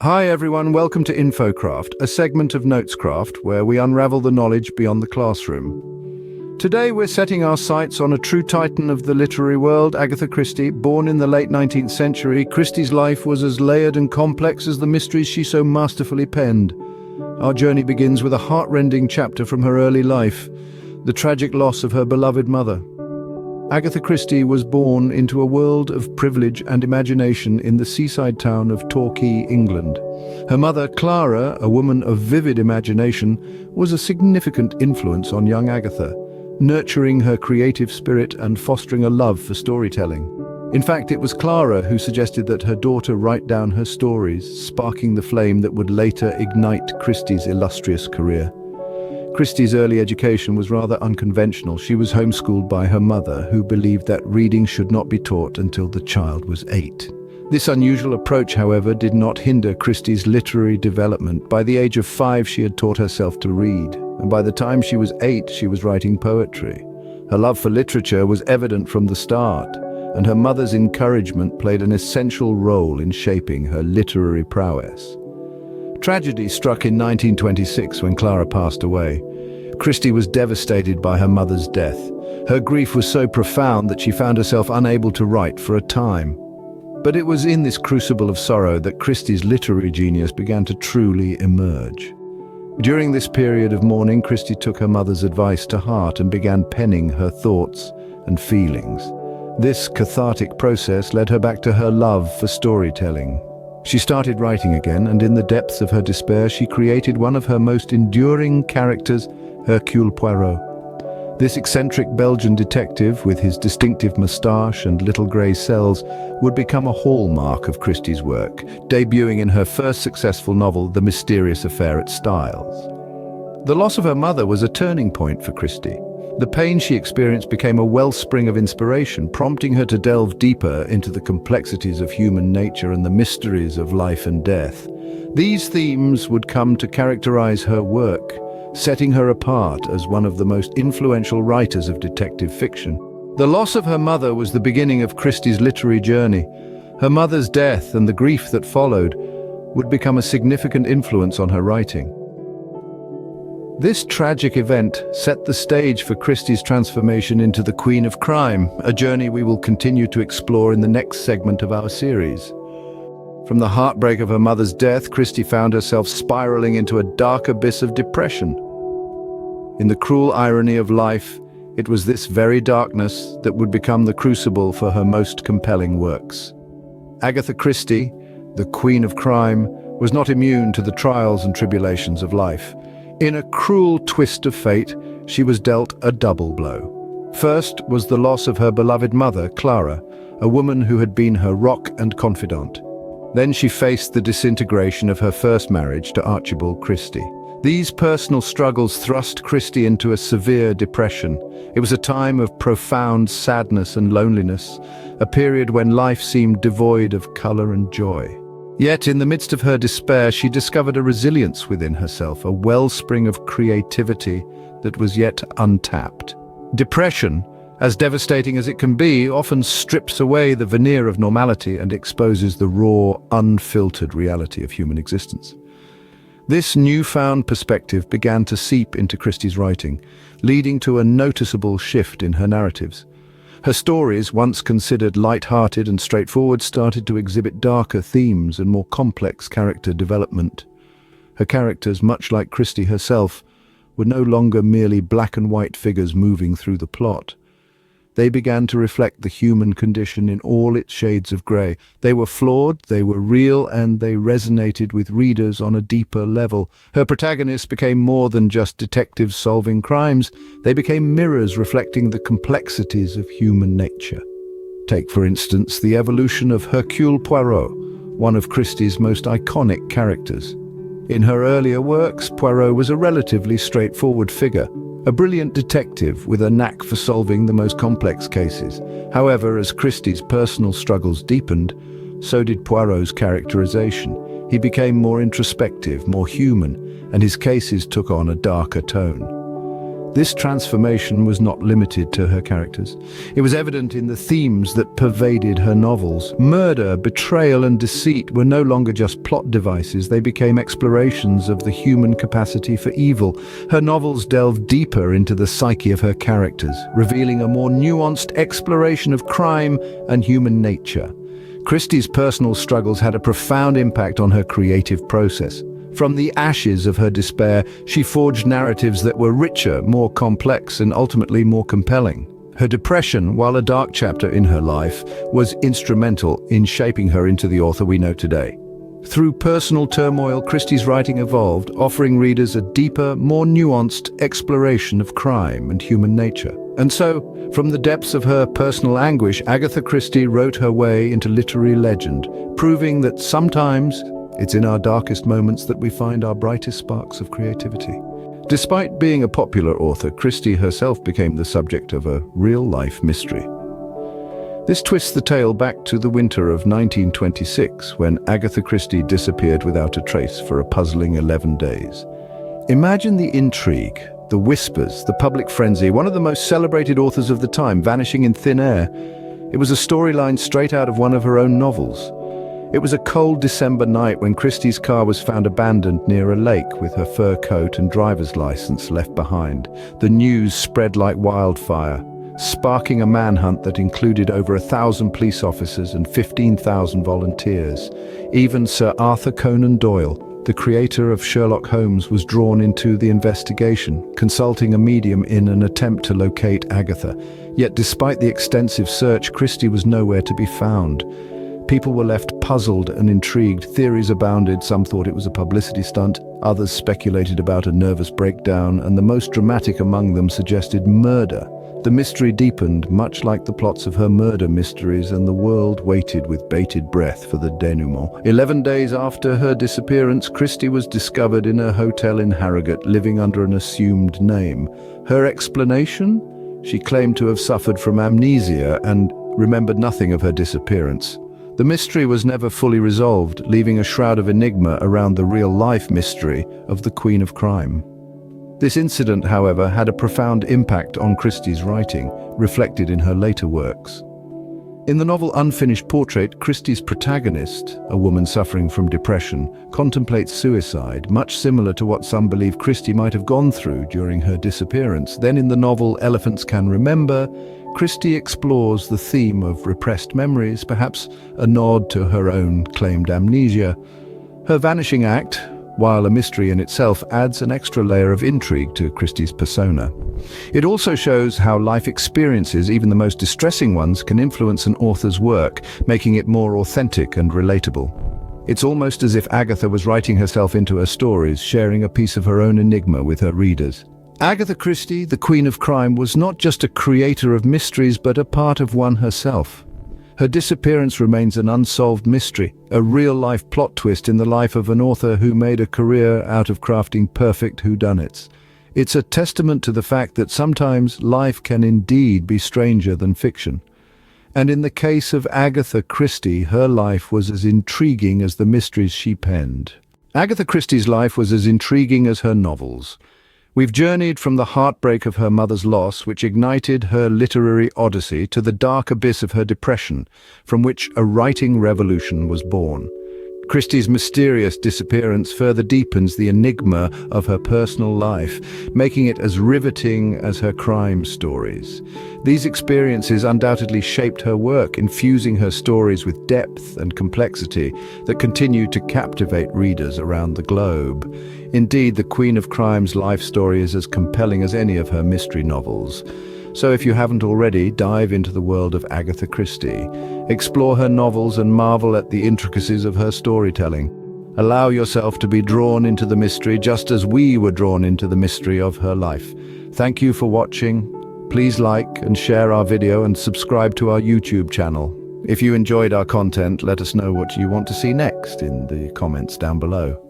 Hi everyone, welcome to InfoCraft, a segment of Notescraft where we unravel the knowledge beyond the classroom. Today we're setting our sights on a true titan of the literary world, Agatha Christie. Born in the late 19th century, Christie's life was as layered and complex as the mysteries she so masterfully penned. Our journey begins with a heart-rending chapter from her early life, the tragic loss of her beloved mother. Agatha Christie was born into a world of privilege and imagination in the seaside town of Torquay, England. Her mother, Clara, a woman of vivid imagination, was a significant influence on young Agatha, nurturing her creative spirit and fostering a love for storytelling. In fact, it was Clara who suggested that her daughter write down her stories, sparking the flame that would later ignite Christie's illustrious career. Christie's early education was rather unconventional. She was homeschooled by her mother, who believed that reading should not be taught until the child was 8. This unusual approach, however, did not hinder Christie's literary development. By the age of 5, she had taught herself to read, and by the time she was 8, she was writing poetry. Her love for literature was evident from the start, and her mother's encouragement played an essential role in shaping her literary prowess. Tragedy struck in 1926 when Clara passed away. Christie was devastated by her mother's death. Her grief was so profound that she found herself unable to write for a time. But it was in this crucible of sorrow that Christie's literary genius began to truly emerge. During this period of mourning, Christie took her mother's advice to heart and began penning her thoughts and feelings. This cathartic process led her back to her love for storytelling. She started writing again, and in the depths of her despair, she created one of her most enduring characters, Hercule Poirot. This eccentric Belgian detective, with his distinctive moustache and little grey cells, would become a hallmark of Christie's work, debuting in her first successful novel, The Mysterious Affair at Styles. The loss of her mother was a turning point for Christie. The pain she experienced became a wellspring of inspiration, prompting her to delve deeper into the complexities of human nature and the mysteries of life and death. These themes would come to characterize her work, setting her apart as one of the most influential writers of detective fiction. The loss of her mother was the beginning of Christie's literary journey. Her mother's death and the grief that followed would become a significant influence on her writing. This tragic event set the stage for Christie's transformation into the Queen of Crime, a journey we will continue to explore in the next segment of our series. From the heartbreak of her mother's death, Christie found herself spiraling into a dark abyss of depression. In the cruel irony of life, it was this very darkness that would become the crucible for her most compelling works. Agatha Christie, the Queen of Crime, was not immune to the trials and tribulations of life. In a cruel twist of fate, she was dealt a double blow. First was the loss of her beloved mother, Clara, a woman who had been her rock and confidant. Then she faced the disintegration of her first marriage to Archibald Christie. These personal struggles thrust Christie into a severe depression. It was a time of profound sadness and loneliness, a period when life seemed devoid of color and joy. Yet, in the midst of her despair, she discovered a resilience within herself, a wellspring of creativity that was yet untapped. Depression, as devastating as it can be, often strips away the veneer of normality and exposes the raw, unfiltered reality of human existence. This newfound perspective began to seep into Christie's writing, leading to a noticeable shift in her narratives. Her stories, once considered light-hearted and straightforward, started to exhibit darker themes and more complex character development. Her characters, much like Christie herself, were no longer merely black-and-white figures moving through the plot. They began to reflect the human condition in all its shades of grey. They were flawed, they were real, and they resonated with readers on a deeper level. Her protagonists became more than just detectives solving crimes. They became mirrors reflecting the complexities of human nature. Take, for instance, the evolution of Hercule Poirot, one of Christie's most iconic characters. In her earlier works, Poirot was a relatively straightforward figure, a brilliant detective with a knack for solving the most complex cases. However, as Christie's personal struggles deepened, so did Poirot's characterization. He became more introspective, more human, and his cases took on a darker tone. This transformation was not limited to her characters. It was evident in the themes that pervaded her novels. Murder, betrayal, and deceit were no longer just plot devices. They became explorations of the human capacity for evil. Her novels delved deeper into the psyche of her characters, revealing a more nuanced exploration of crime and human nature. Christie's personal struggles had a profound impact on her creative process. From the ashes of her despair, she forged narratives that were richer, more complex, and ultimately more compelling. Her depression, while a dark chapter in her life, was instrumental in shaping her into the author we know today. Through personal turmoil, Christie's writing evolved, offering readers a deeper, more nuanced exploration of crime and human nature. And so, from the depths of her personal anguish, Agatha Christie wrote her way into literary legend, proving that sometimes it's in our darkest moments that we find our brightest sparks of creativity. Despite being a popular author, Christie herself became the subject of a real-life mystery. This twists the tale back to the winter of 1926, when Agatha Christie disappeared without a trace for a puzzling 11 days. Imagine the intrigue, the whispers, the public frenzy. One of the most celebrated authors of the time, vanishing in thin air. It was a storyline straight out of one of her own novels. It was a cold December night when Christie's car was found abandoned near a lake with her fur coat and driver's license left behind. The news spread like wildfire, sparking a manhunt that included over 1,000 police officers and 15,000 volunteers. Even Sir Arthur Conan Doyle, the creator of Sherlock Holmes, was drawn into the investigation, consulting a medium in an attempt to locate Agatha. Yet despite the extensive search, Christie was nowhere to be found. People were left puzzled and intrigued. Theories abounded. Some thought it was a publicity stunt. Others speculated about a nervous breakdown, and the most dramatic among them suggested murder. The mystery deepened, much like the plots of her murder mysteries, and the world waited with bated breath for the denouement. 11 days after her disappearance, Christie was discovered in a hotel in Harrogate, living under an assumed name. Her explanation? She claimed to have suffered from amnesia and remembered nothing of her disappearance. The mystery was never fully resolved, leaving a shroud of enigma around the real-life mystery of the Queen of Crime. This incident, however, had a profound impact on Christie's writing, reflected in her later works. In the novel Unfinished Portrait, Christie's protagonist, a woman suffering from depression, contemplates suicide, much similar to what some believe Christie might have gone through during her disappearance. Then in the novel Elephants Can Remember, Christie explores the theme of repressed memories, perhaps a nod to her own claimed amnesia. Her Vanishing Act, while a mystery in itself, adds an extra layer of intrigue to Christie's persona. It also shows how life experiences, even the most distressing ones, can influence an author's work, making it more authentic and relatable. It's almost as if Agatha was writing herself into her stories, sharing a piece of her own enigma with her readers. Agatha Christie, the Queen of Crime, was not just a creator of mysteries, but a part of one herself. Her disappearance remains an unsolved mystery, a real-life plot twist in the life of an author who made a career out of crafting perfect whodunits. It's a testament to the fact that sometimes life can indeed be stranger than fiction. And in the case of Agatha Christie, her life was as intriguing as the mysteries she penned. Agatha Christie's life was as intriguing as her novels. We've journeyed from the heartbreak of her mother's loss, which ignited her literary odyssey, to the dark abyss of her depression, from which a writing revolution was born. Christie's mysterious disappearance further deepens the enigma of her personal life, making it as riveting as her crime stories. These experiences undoubtedly shaped her work, infusing her stories with depth and complexity that continue to captivate readers around the globe. Indeed, the Queen of Crime's life story is as compelling as any of her mystery novels. So if you haven't already, dive into the world of Agatha Christie. Explore her novels and marvel at the intricacies of her storytelling. Allow yourself to be drawn into the mystery, just as we were drawn into the mystery of her life. Thank you for watching. Please like and share our video and subscribe to our YouTube channel. If you enjoyed our content, let us know what you want to see next in the comments down below.